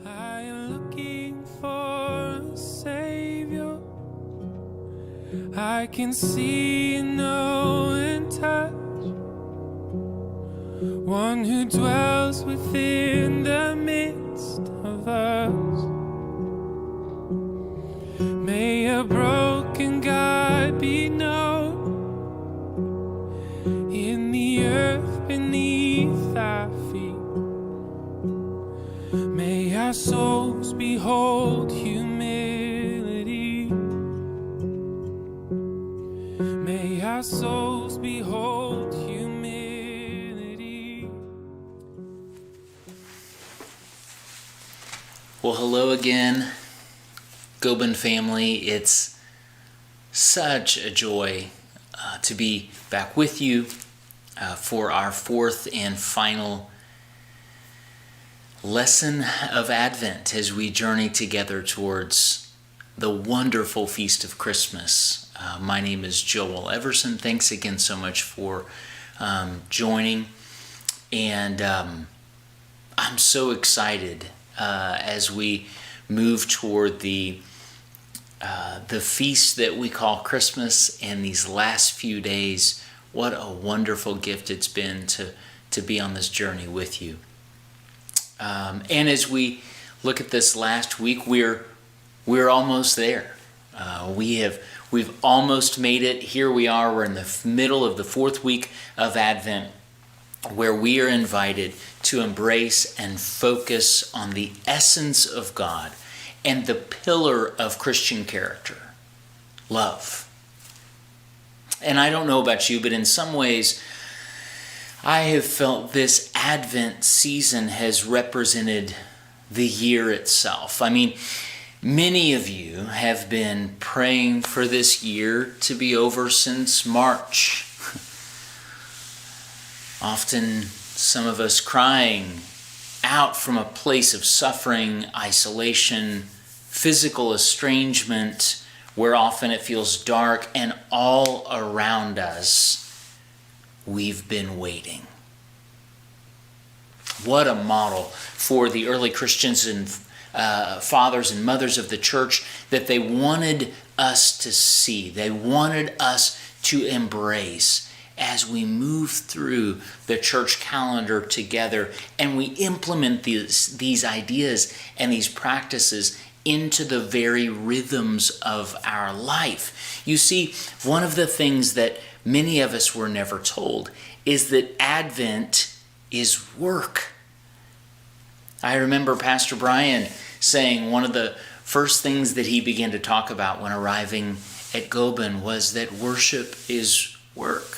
I am looking for a Savior. I can see, know, and touch. One who dwells within the midst of us. May a broken God be known in the earth beneath our feet. May our souls behold humility. May our souls behold humility. Well, hello again, Gobin family. It's such a joy to be back with you for our fourth and final lesson of Advent as we journey together towards the wonderful feast of Christmas. My name is Joel Everson. Thanks again so much for joining. And I'm so excited as we move toward the feast that we call Christmas, and these last few days. What a wonderful gift it's been to be on this journey with you. And as we look at this last week, we're almost there. We've almost made it. Here we are. We're in the middle of the fourth week of Advent, where we are invited to embrace and focus on the essence of God and the pillar of Christian character, love. And I don't know about you, but in some ways, I have felt this Advent season has represented the year itself. I mean, many of you have been praying for this year to be over since March. Often, some of us crying out from a place of suffering, isolation, physical estrangement, where often it feels dark, and all around us, we've been waiting. What a model for the early Christians and fathers and mothers of the church that they wanted us to see. They wanted us to embrace as we move through the church calendar together and we implement these ideas and these practices into the very rhythms of our life. You see, one of the things that many of us were never told is that Advent is work. I remember Pastor Brian saying one of the first things that he began to talk about when arriving at Gobin was that worship is work.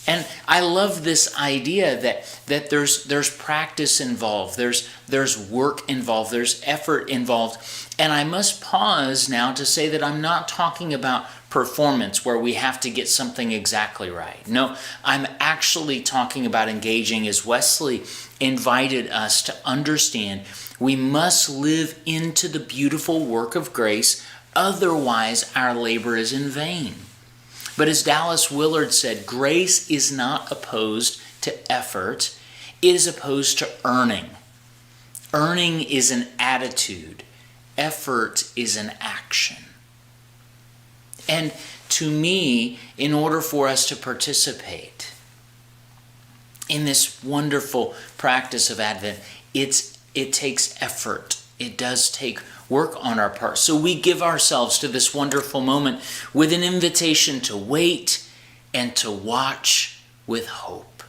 And I love this idea that there's practice involved, there's work involved, there's effort involved. And I must pause now to say that I'm not talking about performance where we have to get something exactly right. No, I'm actually talking about engaging, as Wesley invited us to understand. We must live into the beautiful work of grace, otherwise our labor is in vain. But as Dallas Willard said, grace is not opposed to effort, it is opposed to earning. Earning is an attitude, effort is an action. And to me, in order for us to participate in this wonderful practice of Advent, it takes effort. It does take work on our part. So we give ourselves to this wonderful moment with an invitation to wait and to watch with hope.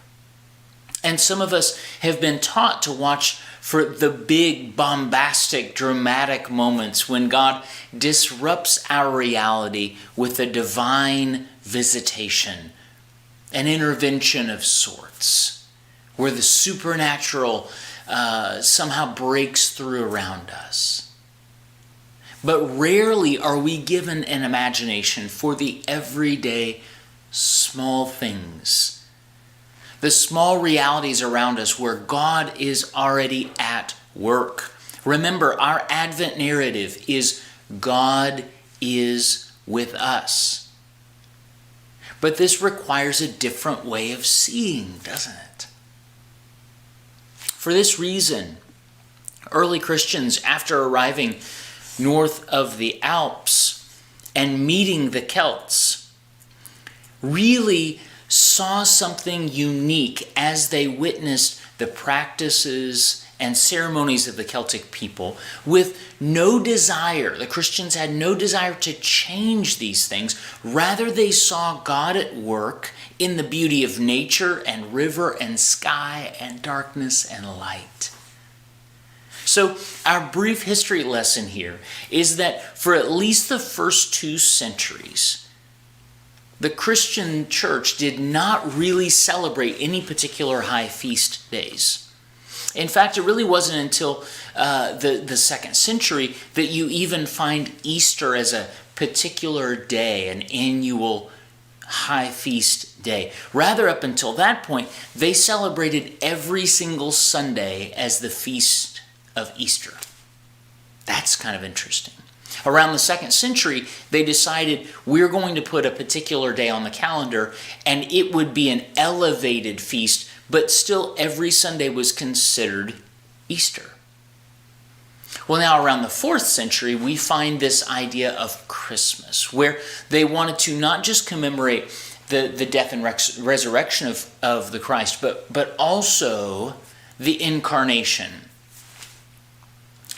And some of us have been taught to watch for the big, bombastic, dramatic moments when God disrupts our reality with a divine visitation, an intervention of sorts, where the supernatural somehow breaks through around us. But rarely are we given an imagination for the everyday small things, the small realities around us where God is already at work. Remember, our Advent narrative is God is with us. But this requires a different way of seeing, doesn't it? For this reason, Early Christians, after arriving north of the Alps and meeting the Celts, really saw something unique as they witnessed the practices and ceremonies of the Celtic people with no desire. The Christians had no desire to change these things. Rather, they saw God at work in the beauty of nature and river and sky and darkness and light. So our brief history lesson here is that for at least the first 2 centuries, the Christian church did not really celebrate any particular high feast days. In fact, it really wasn't until the 2nd century that you even find Easter as a particular day, an annual high feast day. Rather, up until that point, they celebrated every single Sunday as the feast of Easter. That's kind of interesting. Around the 2nd century, they decided we're going to put a particular day on the calendar, and it would be an elevated feast, but still every Sunday was considered Easter. Well, now around the 4th century, we find this idea of Christmas, where they wanted to not just commemorate the death and resurrection of the Christ, but also the incarnation.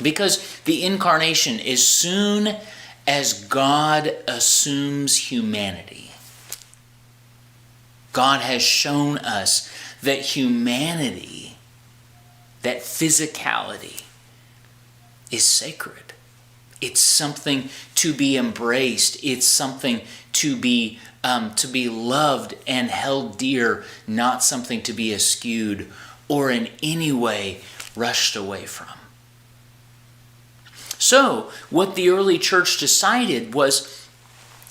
Because the incarnation, as soon as God assumes humanity, God has shown us that humanity, that physicality, is sacred. It's something to be embraced. It's something to be loved and held dear, not something to be eschewed or in any way rushed away from. So, what the early church decided was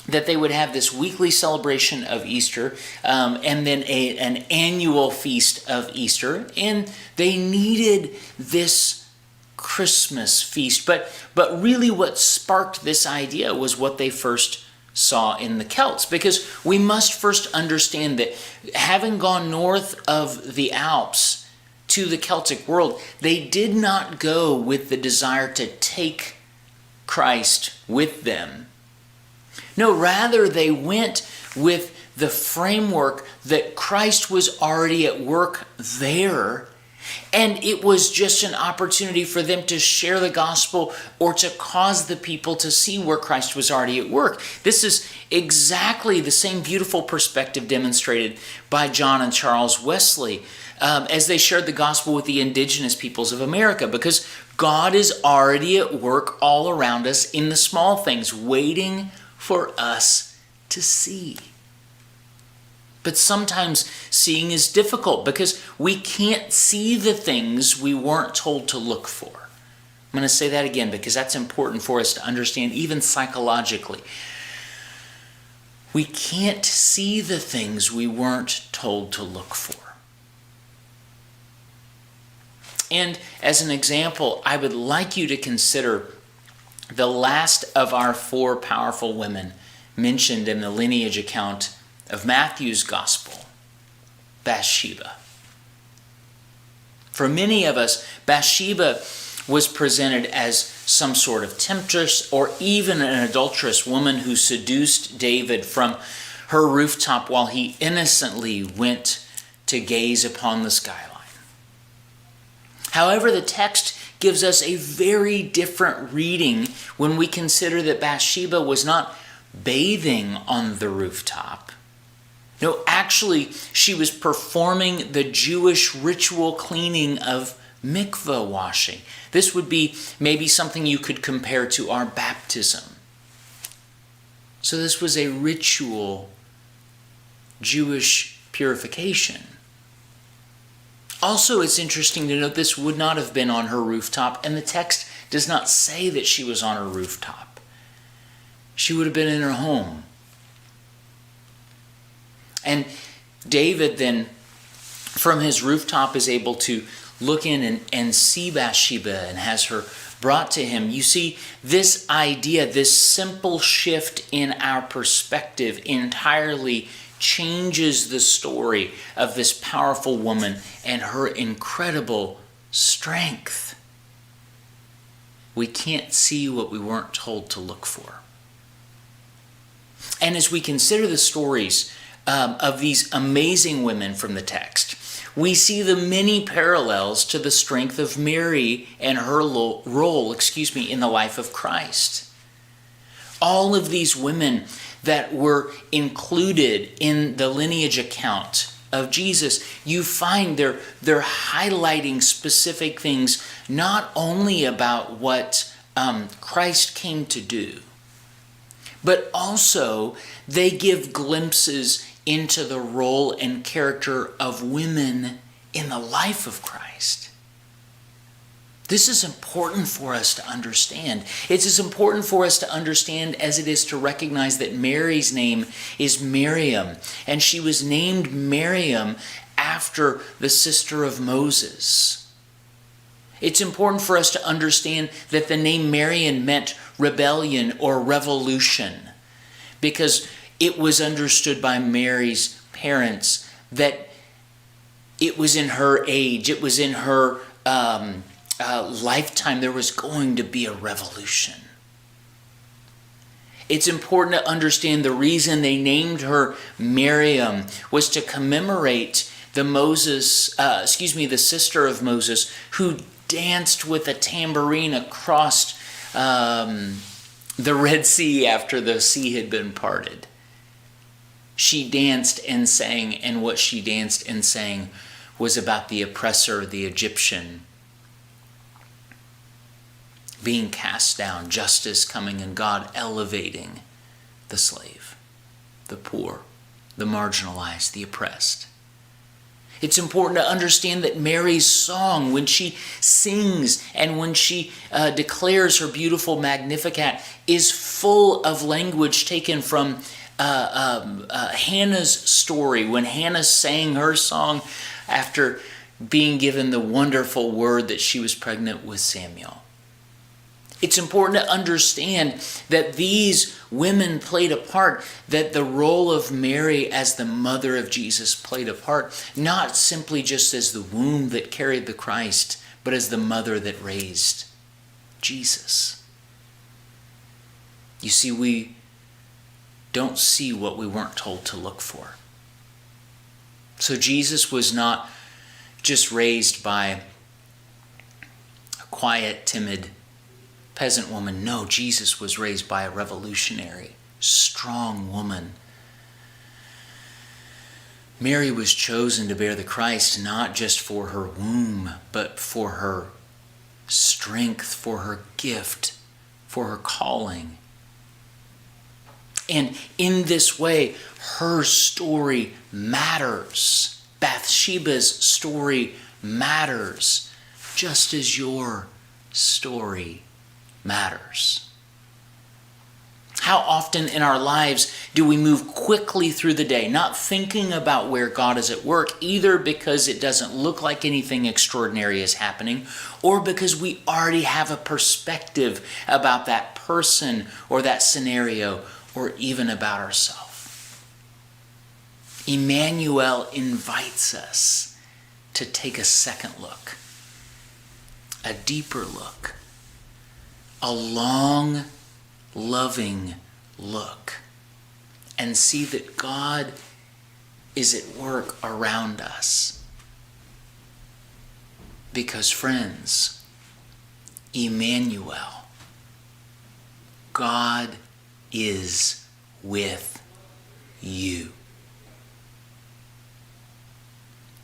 that they would have this weekly celebration of Easter and then an annual feast of Easter, and they needed this Christmas feast. But really what sparked this idea was what they first saw in the Celts, because we must first understand that having gone north of the Alps to the Celtic world, they did not go with the desire to take Christ with them. No, rather they went with the framework that Christ was already at work there, and it was just an opportunity for them to share the gospel or to cause the people to see where Christ was already at work. This is exactly the same beautiful perspective demonstrated by John and Charles Wesley as they shared the gospel with the indigenous peoples of America, because God is already at work all around us in the small things, waiting for us to see. But sometimes seeing is difficult because we can't see the things we weren't told to look for. I'm going to say that again because that's important for us to understand, even psychologically. We can't see the things we weren't told to look for. And as an example, I would like you to consider the last of our 4 powerful women mentioned in the lineage account of Matthew's Gospel, Bathsheba. For many of us, Bathsheba was presented as some sort of temptress or even an adulterous woman who seduced David from her rooftop while he innocently went to gaze upon the skyline. However, the text gives us a very different reading when we consider that Bathsheba was not bathing on the rooftop. No, actually, she was performing the Jewish ritual cleaning of mikveh washing. This would be maybe something you could compare to our baptism. So this was a ritual Jewish purification. Also, it's interesting to note this would not have been on her rooftop, and the text does not say that she was on her rooftop. She would have been in her home. And David then, from his rooftop, is able to look in and see Bathsheba and has her brought to him. You see, this idea, this simple shift in our perspective entirely changes the story of this powerful woman and her incredible strength. we can't see what we weren't told to look for. And as we consider the stories of these amazing women from the text, we see the many parallels to the strength of Mary and her role, in the life of Christ. All of these women that were included in the lineage account of Jesus, you find they're highlighting specific things, not only about what Christ came to do, but also they give glimpses into the role and character of women in the life of Christ. This is important for us to understand. It's as important for us to understand as it is to recognize that Mary's name is Miriam, and she was named Miriam after the sister of Moses. It's important for us to understand that the name Marian meant rebellion or revolution, because it was understood by Mary's parents that it was in her age, it was in her lifetime, there was going to be a revolution. It's important to understand the reason they named her Miriam was to commemorate the sister of Moses, who danced with a tambourine across the Red Sea after the sea had been parted. She danced and sang, and what she danced and sang was about the oppressor, the Egyptian, being cast down, justice coming, and God elevating the slave, the poor, the marginalized, the oppressed. It's important to understand that Mary's song, when she sings and when she declares her beautiful Magnificat, is full of language taken from Hannah's story, when Hannah sang her song after being given the wonderful word that she was pregnant with Samuel. It's important to understand that these women played a part, that the role of Mary as the mother of Jesus played a part, not simply just as the womb that carried the Christ, but as the mother that raised Jesus. You see, we don't see what we weren't told to look for. So Jesus was not just raised by a quiet, timid peasant woman. No, Jesus was raised by a revolutionary, strong woman. Mary was chosen to bear the Christ not just for her womb, but for her strength, for her gift, for her calling. And in this way, her story matters. Bathsheba's story matters, just as your story matters. How often in our lives do we move quickly through the day, not thinking about where God is at work, either because it doesn't look like anything extraordinary is happening, or because we already have a perspective about that person or that scenario, or even about ourselves. Emmanuel invites us to take a second look, a deeper look, a long, loving look, and see that God is at work around us. Because, friends, Emmanuel, God is with you.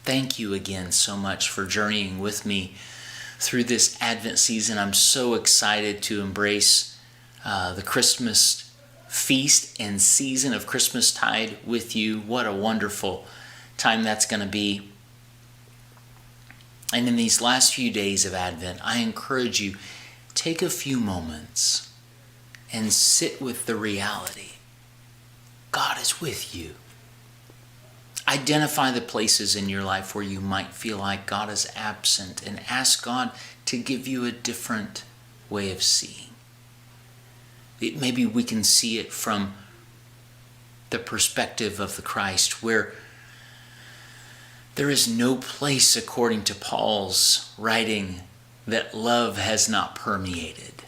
Thank you again so much for journeying with me through this Advent season. I'm so excited to embrace the Christmas feast and season of Christmastide with you. What a wonderful time that's going to be. And in these last few days of Advent, I encourage you, take a few moments and sit with the reality. God is with you. Identify the places in your life where you might feel like God is absent, and ask God to give you a different way of seeing. Maybe we can see it from the perspective of the Christ, where there is no place, according to Paul's writing, that love has not permeated.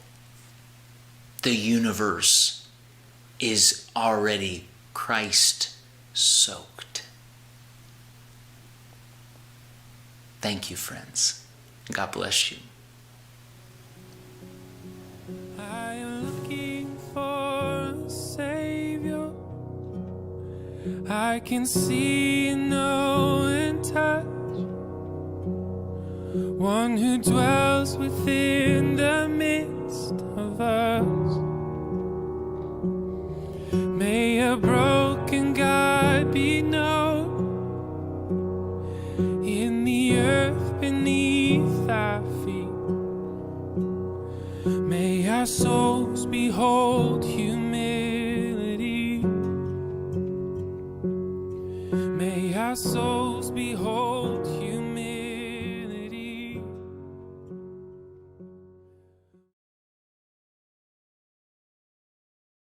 The universe is already Christ-soaked. Thank you, friends. God bless you. I am looking for a Savior. I can see and know and touch. One who dwells within the midst of us. May a broken God be known in the earth beneath our feet. May our souls behold humility. May our souls